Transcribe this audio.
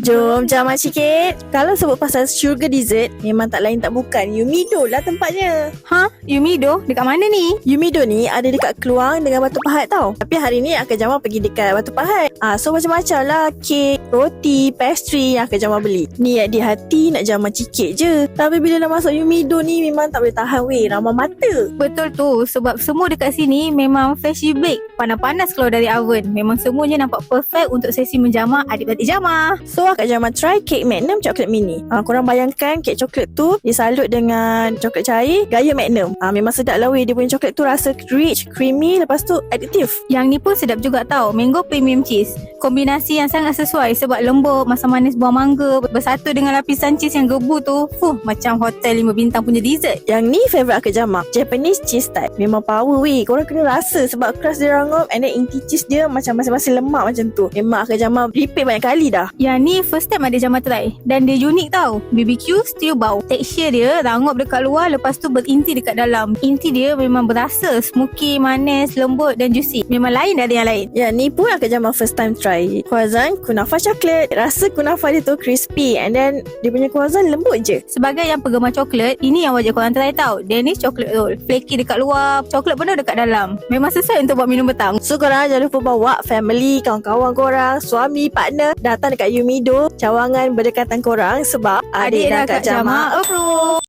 Jom jamak sikit. Kalau sebut pasal sugar dessert, memang tak lain tak bukan Yumido lah tempatnya. Ha? Yumido? Dekat mana ni? Yumido ni ada dekat Keluang dengan Batu Pahat tau. Tapi hari ni Akak Jamal pergi dekat Batu Pahat. So macam-macam lah, kek, roti, pastry yang Akak Jamal beli. Niat di hati nak jamak sikit je. Tapi bila dah masuk Yumido ni memang tak boleh tahan weh, ramai mata. Betul tu, sebab semua dekat sini memang freshly bake. Panas-panas keluar dari oven. Memang semuanya nampak perfect untuk sesi menjamah adik-adik jamah. So Akak Jamal try kek Magnum coklat mini. Korang bayangkan kek coklat tu disalut dengan coklat cair gaya Magnum. Memang sedap lah weh. Dia punya coklat tu rasa rich, creamy, lepas tu adiktif. Yang ni pun sedap juga tau, mango premium cheese. Kombinasi yang sangat sesuai sebab lembut, masam manis buah mangga bersatu dengan lapisan cheese yang gebu tu. Macam hotel 5 bintang punya dessert. Yang ni favourite Akak Jamal, Japanese cheese tart. Memang power weh. Korang kena rasa sebab crust dia rangup and then inti cheese dia macam masing-masing lemak macam tu. Memang Akak Jamal repeat banyak kali dah. Yang ni first time adik jamah try. Dan dia unik tau. BBQ steel bau. Tekstur dia rangup dekat luar, lepas tu berinti dekat dalam. Inti dia memang berasa smoky, manis, lembut dan juicy. Memang lain dari yang lain. Yang ni pun Akak Jamal first time try. Croissant kunafa coklat. Rasa kunafa dia tu crispy and then dia punya croissant lembut je. Sebagai yang penggemar coklat, ini yang wajib korang try tau. Danish chocolate roll. Flaky dekat luar, coklat penuh dekat dalam. Memang sesuai untuk buat minum petang. So korang jangan lupa bawa family, kawan-kawan korang, suami, partner datang dekat Yumido, cawangan berdekatan korang sebab Adik dah kat jamah approve.